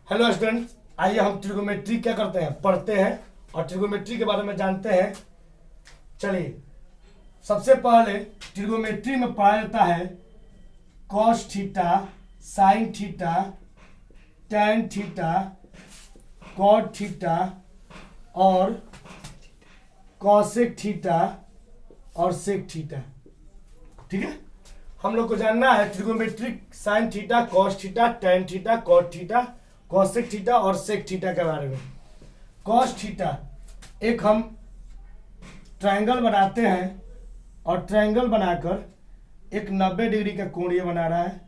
Hello student, आइए हम trigonometry क्या करते हैं, पढ़ते हैं और ट्रिगोमेट्री के बारे में जानते हैं। चलिए, सबसे पहले ट्रिगोमेट्री में पढ़ा जाता है cos theta, sine theta, tan theta, cot theta और कॉसेक थीटा और सेक थीटा। ठीक है, हम लोग को जानना है trigonometric sine theta, cos theta, tan theta, cot theta, cosec theta और सेक थीटा के बारे में। कॉस थीटा, एक हम ट्रायंगल बनाते हैं और ट्रायंगल बनाकर एक 90 डिग्री का कोण ये बना रहा है,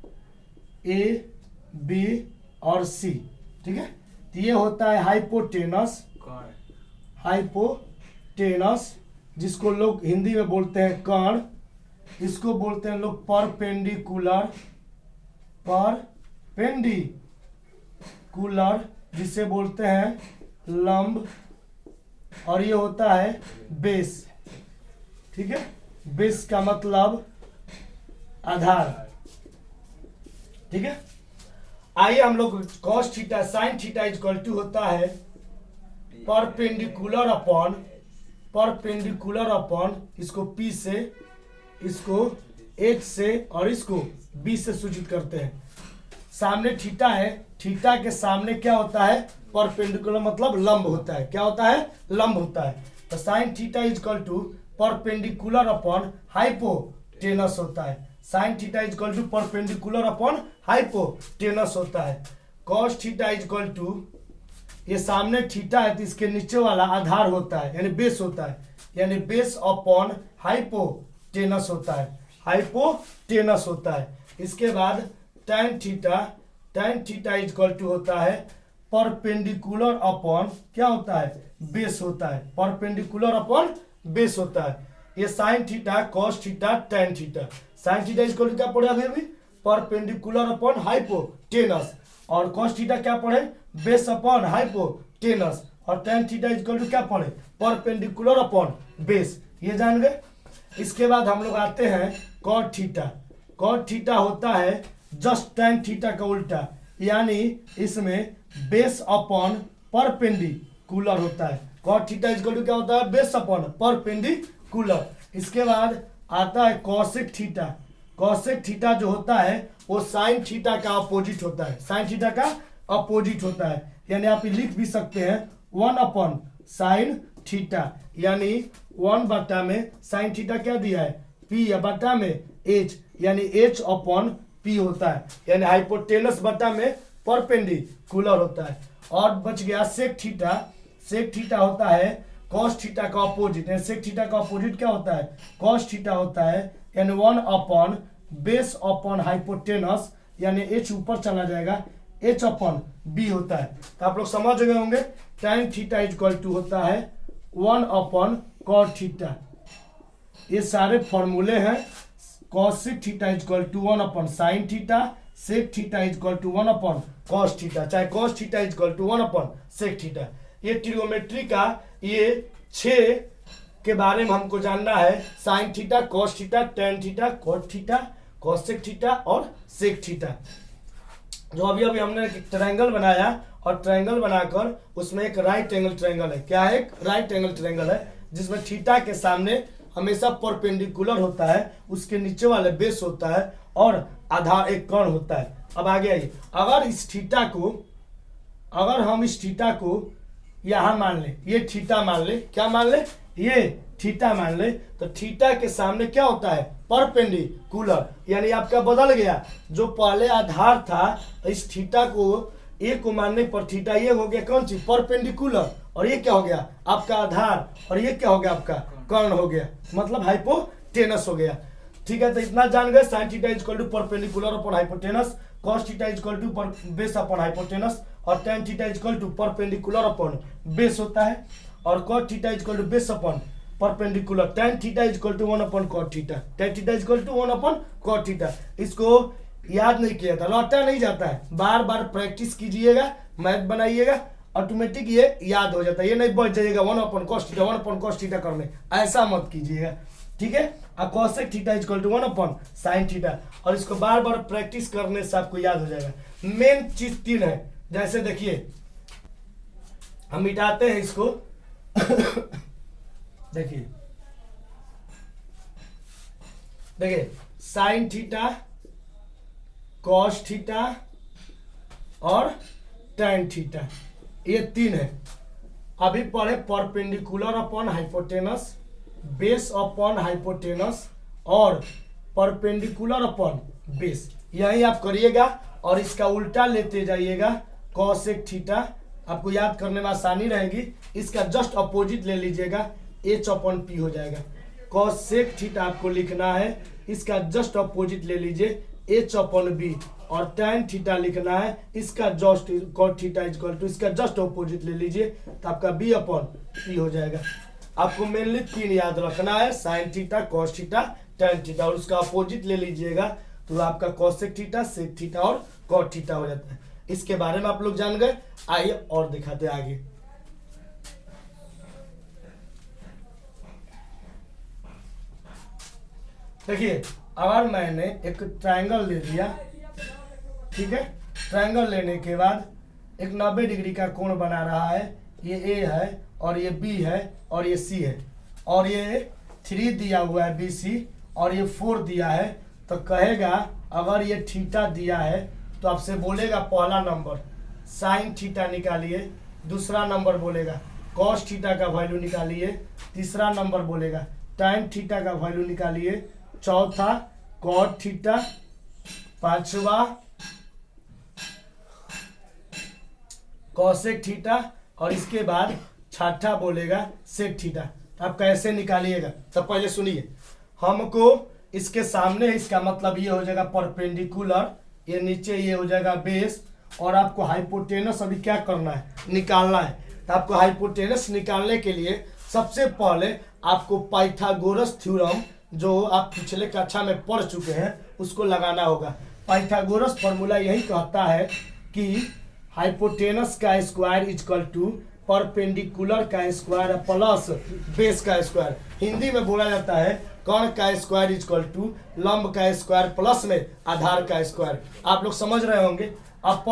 ए बी और सी। ठीक है, तो ये होता है हाइपोटेनस, हाइपोटेनस जिसको लोग हिंदी में बोलते हैं कर्ण, इसको बोलते हैं लोग परपेंडिकुलर, परपेंडिकुलर जिसे बोलते हैं लंब, और ये होता है बेस। ठीक है, बेस का मतलब आधार। ठीक है, आइए हम लोग cos theta sine theta equal to होता है परपेंडिकुलर अपॉन इसको P से, इसको H से और इसको B से सूचित करते हैं। सामने थीटा है, थीटा के सामने क्या होता है, परपेंडिकुलर मतलब लंब होता है। क्या होता है, लंब होता है। तो sine theta equal to perpendicular upon hypotenuse होता है। Sine theta equal to perpendicular upon hypotenuse होता है। कॉस थीटा इक्वल टू, ये सामने थीटा है तो इसके नीचे वाला आधार होता है यानी बेस होता है, यानी बेस अपॉन हाइपोटेनस होता है, हाइपोटेनस होता है। इसके बाद टैन थीटा इक्वल टू होता है परपेंडिकुलर अपॉन क्या होता है, बेस होता है, परपेंडिकुलर अपॉन बेस होता है। ये sine theta, cos theta, tan theta. Sine theta equal to क्या पढ़े अभी परपेंडिकुलर अपॉन हाइपोटेनस, और कॉस थीटा क्या पढ़े, बेस अपॉन हाइपोटेनस, और टैन थीटा इक्वल टू क्या पढ़े, परपेंडिकुलर अपॉन बेस। ये जान गए। इसके बाद हम लोग आते हैं कॉट थीटा। कॉट थीटा होता है जस्ट टैन थीटा का उल्टा, यानी इसमें बेस अपॉन परपेंडिकुलर होता है। कॉट थीटा इक्वल टू क्या होता है, बेस अपॉन परपेंडिकुलर। इसके बाद आता है कॉसेक थीटा। कॉसेक थीटा जो होता है वो साइन थीटा का अपोजिट होता है, साइन थीटा का अपोजिट होता है, यानी आप लिख भी सकते हैं 1 अपॉन साइन थीटा, यानी 1 बटा में साइन थीटा क्या दिया है, P, या बटा में H, यानी H अपॉन P होता है, यानी हाइपोटेनस बटा में परपेंडिकुलर होता है। और बच गया सेक थीटा। सेक थीटा होता है कॉस थीटा का अपोजिट, यानी सेक थीटा का अपोजिट क्या होता है, कॉस थीटा होता है, यानी 1 अपॉन बेस अपॉन हाइपोटेनस, यानी H ऊपर चला जाएगा, H अपॉन B होता है। तो आप लोग समझ गए होंगे टैन थीटा इक्वल टू होता है 1 अपॉन कॉट थीटा। ये सारे फॉर्मूले हैं। Cosec theta equal to 1 upon sine theta, sec theta equal to 1 upon cos theta, चाहे cos theta equal to 1 upon sec theta. ये ट्रिगोमेट्री का ये 6 के बारे में हमको जानना है, sine theta, cos theta, tan theta, cot theta, cosec theta और सेक थीटा। जो अभी अभी हमने ट्रायंगल बनाया और ट्रायंगल बनाकर उसमें एक राइट एंगल ट्रायंगल है। क्या है, एक राइट एंगल ट्रायंगल है जिसमें थीटा के सामने हमेशा परपेंडिकुलर होता है, उसके नीचे वाले बेस होता है और आधार एक कर्ण होता है। अब आगे आइए, अगर हम इस थीटा को यहाँ मान ले, ये थीटा मान ले, क्या मान ले, ये थीटा मान ले, तो थीटा के सामने क्या होता है, परपेंडिकुलर, यानी आपका बदल गया। जो पहले आधार था इस थीटा को ए को मानने पर थीटा ये हो गया कौन सी, परपेंडिकुलर, और ये क्या हो गया आपका आधार, और ये क्या हो गया आपका कर्ण हो गया, मतलब हाइपोटेनस हो गया। ठीक है, तो इतना जान गए। Sine theta equal to perpendicular upon hypotenuse, cos theta equal to base upon hypotenuse, और tan theta equal to perpendicular upon base होता है, और cot theta equal to base upon perpendicular, tan theta equal to 1 upon cot theta, tan theta equal to 1 upon cot theta. इसको याद नहीं किया था, लौटा नहीं जाता है, बार बार प्रैक्टिस कीजिएगा, मैथ बनाइएगा, ऑटोमेटिक ये याद हो जाता है। ये नहीं बच जाइएगा 1 upon cos theta 1 upon cos theta करने, ऐसा मत कीजिएगा। ठीक है, cosec theta equal to 1 upon sine theta, और इसको बार बार प्रैक्टिस करने से आपको याद हो जाएगा। मेन चीज 3 है, जैसे देखिए हम मिटाते हैं इसको देखिए देखिए साइन थीटा, कॉस थीटा और टैन थीटा, ये तीन है। अभी पढ़े perpendicular upon hypotenuse, base upon hypotenuse और परपेंडिकुलर अपॉन बेस, यही आप करिएगा और इसका उल्टा लेते जाइएगा कॉसेक थीटा, आपको याद करने में आसानी रहेगी। इसका जस्ट अपोजिट ले लीजिएगा, एच अपॉन पी हो जाएगा। कॉसेक थीटा आपको लिखना है, इसका जस्ट अपोजिट ले लीजिए एच अपॉन बी, और टैन थीटा लिखना है, इसका just cot theta equal to इसका जस्ट अपोजिट ले लीजिए तो आपका बी अपॉन पी हो जाएगा। आपको मेनली तीन याद रखना है, sine theta, cos theta, tan theta, और उसका अपोजिट ले लीजिएगा तो आपका कॉसेक थीटा, सेक थीटा और कॉट थीटा हो जाता है। इसके बारे में आप लोग जान गए, आइए और दिखाते आगे। देखिए अगर मैंने एक ट्रायंगल ले लिया, ठीक है, ट्रायंगल लेने के बाद एक 90 डिग्री का कोण बना रहा है, ये ए है और ये बी है और ये सी है, और ये 3 दिया हुआ है BC और ये 4 दिया है, तो कहेगा अगर ये थीटा दिया है तो आपसे बोलेगा पहला नंबर साइन थीटा निकालिए, दूसरा नंबर बोलेगा कॉस थीटा का वैल्यू निकालिए, तीसरा नंबर बोलेगा टैन थीटा का वैल्यू निकालिए, चौथा कॉट थीटा, पांचवा कॉसेक थीटा और इसके बाद छठा बोलेगा सेक थीटा। आप कैसे निकालिएगा तो पहले सुनिए, हमको इसके सामने, इसका मतलब ये हो जाएगा परपेंडिकुलर, ये नीचे ये हो जाएगा बेस, और आपको हाइपोटेनस अभी क्या करना है, निकालना है। तो आपको हाइपोटेनस निकालने के लिए सबसे पहले आपको पाइथागोरस थ्योरम, जो आप पिछले कक्षा में पढ़ चुके हैं, उसको लगाना होगा। पाइथागोरस फॉर्मूला यही कहता है कि हाइपोटेनस का स्क्वायर इक्वल टू परपेंडिकुलर का स्क्वायर प्लस बेस का स्क्वायर। हिंदी में बोला जाता है कर्ण का स्क्वायर इक्वल टू लंब का स्क्वायर प्लस में आधार का स्क्वायर। आप लोग समझ रहे होंगे। अब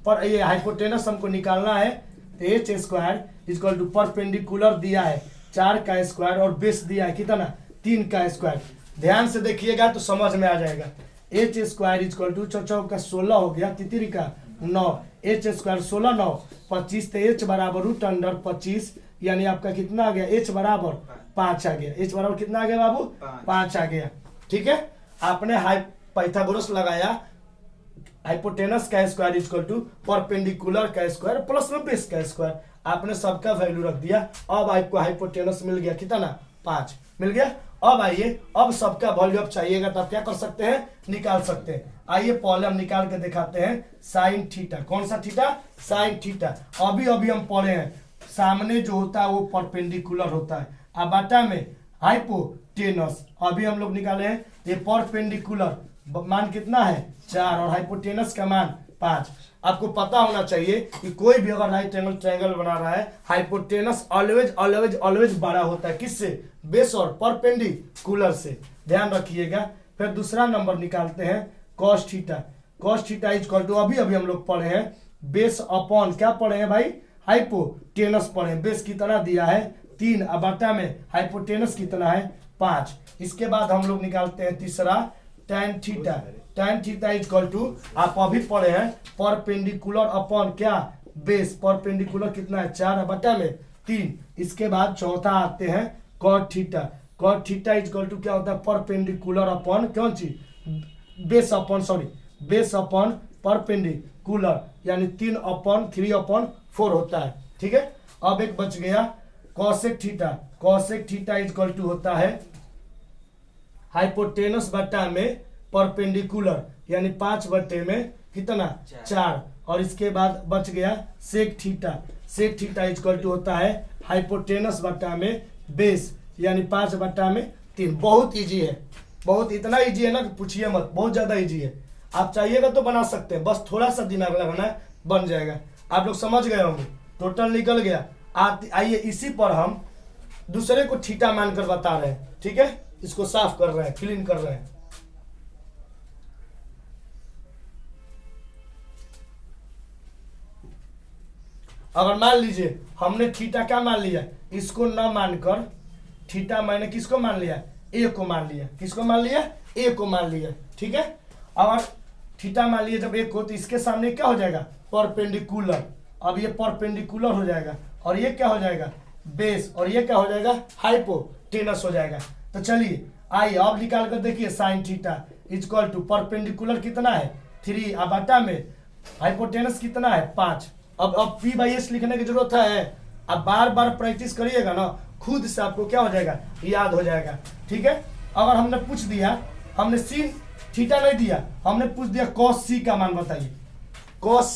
पर ये हाइपोटेनस हमको निकालना है, तो H square equal to perpendicular दिया है 4 का स्क्वायर और बेस दिया है कितना 3 का स्क्वायर। ध्यान से देखिएगा तो समझ में आ जाएगा। एच स्क्वायर इक्वल टू चौचौ का 16 हो गया, तितरी का 9, एच स्क्वायर 16 9 25, तो एच बराबर रूट अंडर 25, यानी आपका कितना आ गया, एच बराबर 5 आ गया। एच बराबर कितना आ गया बाबू, 5 आ गया। ठीक है, आपने पाइथागोरस लगाया, हाइपोटेनस का स्क्वायर इक्वल टू परपेंडिकुलर का स्क्वायर प्लस में बेस का स्क्वायर, आपने सबका वैल्यू रख दिया। अब आपको हाइपोटेनस मिल गया कितना, 5 मिल गया। अब आइए, अब सबका वैल्यू अब चाहिएगा तो आप क्या कर सकते हैं, निकाल सकते हैं। आइए पहले हम निकाल के दिखाते हैं साइन थीटा। कौन सा थीटा, साइन थीटा। अभी हम पढ़े हैं सामने जो होता है वो परपेंडिकुलर होता है, अब बाटा में हाइपोटेनस। अभी हम लोग निकाले हैं ये परपेंडिकुलर मान कितना है 4 और हाइपोटेनस का मान 5। आपको पता होना चाहिए कि कोई भी अगर राइट एंगल ट्रायंगल बना रहा है, हाइपोटेनस ऑलवेज ऑलवेज ऑलवेज बड़ा होता है, किससे, बेस और परपेंडिकुलर से, ध्यान रखिएगा। फिर दूसरा नंबर निकालते हैं cos theta. Cos theta equal to अभी हम लोग पढ़े हैं बेस अपॉन क्या पढ़े हैं भाई, हाइपोटेनस पढ़े हैं। बेस कितना दिया है 3, अब बाटा में हाइपोटेनस कितना है 5। इसके बाद हम लोग निकालते हैं तीसरा tan theta. Tan theta equal to आप अभी पढ़े हैं परपेंडिकुलर अपॉन क्या, बेस। परपेंडिकुलर कितना है 4 बटा में 3। इसके बाद चौथा आते हैं cot theta. Cot theta equal to क्या होता है, परपेंडिकुलर अपॉन कौन चीज, base upon, sorry base upon perpendicular, यानी 3/3/4 होता है। ठीक है, अब एक बच गया cosec theta. Cosec theta equal to होता है हाइपोटेनस बटा में परपेंडिकुलर, यानी 5 बटे में कितना 4। और इसके बाद बच गया sec theta. Sec theta equal to होता है हाइपोटेनस बटा में बेस, यानी 5 बटा में 3। बहुत इजी है, बहुत इतना इजी है ना कि पूछिए मत, बहुत ज्यादा इजी है। आप चाहिएगा तो बना सकते हैं, बस थोड़ा सा दिमाग लगाना है, बन जाएगा। आप लोग समझ गए होंगे, टोटल निकल गया। आइए इसी पर हम दूसरे को थीटा मानकर बता रहे हैं। ठीक है, इसको साफ कर रहे हैं, क्लीन कर रहे हैं। अगर मान लीजिए हमने थीटा क्या मान लिया, इसको न मानकर थीटा मैंने किसको मान लिया, ए को मान लिया। किसको मान लिया, ए को मान लिया। ठीक है, अगर थीटा मान लिया जब ए को, तो इसके सामने क्या हो जाएगा, परपेंडिकुलर। अब ये परपेंडिकुलर हो जाएगा और ये क्या हो जाएगा, बेस, और ये क्या हो जाएगा, हाइपोटेनस हो जाएगा। तो चलिए आइए अब निकाल कर देखिए, sine theta equal to perpendicular कितना है 3, अब बटा में हाइपोटेनस कितना है 5। अब पी बाई एस लिखने की जरूरत है। अब बार बार प्रैक्टिस करिएगा ना, खुद से आपको क्या हो जाएगा, याद हो जाएगा। ठीक है, अगर हमने पूछ दिया, हमने sin थीटा नहीं दिया, हमने पूछ दिया cos c का मान बताइए। cos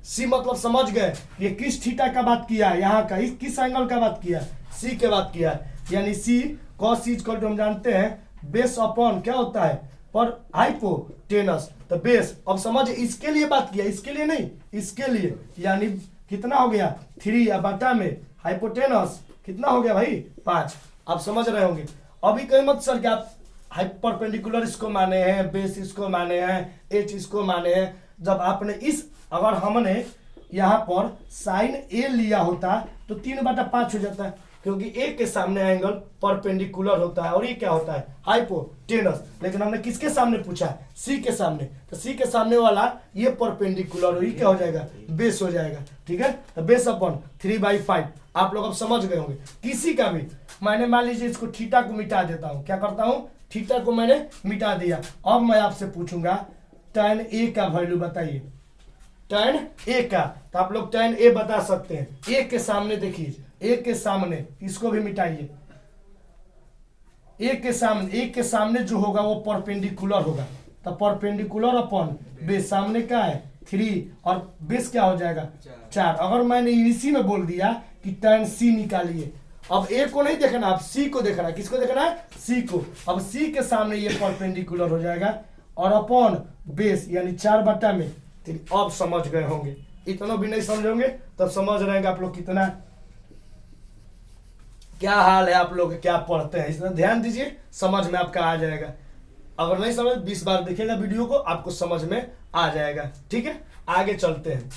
c मतलब समझ गए ये किस थीटा का बात किया है, यहाँ का इस किस एंगल का बात किया, c के बात किया है। यानी c cos c equal to हम जानते हैं बेस अपॉन क्या होता है, पर हाइपोटेनस। तो बेस, अब समझ इसके लिए बात किया, इसके लिए नहीं, इसके लिए। यानी कितना हो गया 3 बटा में हाइपोटेनस कितना हो गया भाई 5। आप समझ रहे होंगे। अभी कहीं मत सर कि आप परपेंडिकुलर इसको माने हैं, बेस इसको माने हैं, एच इसको माने हैं। जब आपने इस, अगर हमने यहाँ पर साइन ए लिया होता तो 3/5 हो जाता है, क्योंकि ए के सामने एंगल परपेंडिकुलर होता है और ये क्या होता है, हाइपोटेनस। लेकिन हमने किसके सामने पूछा है, सी के सामने। तो सी के सामने वाला ये परपेंडिकुलर और ये क्या हो जाएगा, बेस हो जाएगा। ठीक है, तो बेस अपॉन 3/5 आप लोग अब समझ गए होंगे। किसी का भी मैंने मान लीजिए इसको थीटा को मिटा देता हूं, क्या करता हूं, थीटा को मैंने मिटा दिया। अब मैं आपसे पूछूंगा tan ए का वैल्यू बताइए, tan ए का। तो आप लोग tan ए बता सकते हैं। ए के सामने देखिए, ए के सामने इसको भी मिटाइए। ए के सामने जो होगा वो परपेंडिकुलर होगा। तो परपेंडिकुलर अपॉन बेस, सामने क्या है 3 और बेस क्या हो जाएगा 4। अगर मैंने इसी में बोल दिया कि tan c निकालिए, अब ए को नहीं देखना, अब सी को देखना है। किसको देखना है, सी को। अब सी के सामने ये परपेंडिकुलर हो जाएगा और अपॉन बेस यानी 4 बटा में 3। अब समझ गए होंगे। इतना भी नहीं समझोगे तब समझ रहेंगे आप लोग कितना, क्या हाल है आप लोग, क्या पढ़ते हैं। इसमें ध्यान दीजिए, समझ में आपका आ जाएगा। अगर नहीं समझ 20 बार देखेगा वीडियो को, आपको समझ में आ जाएगा। ठीक है, आगे चलते हैं।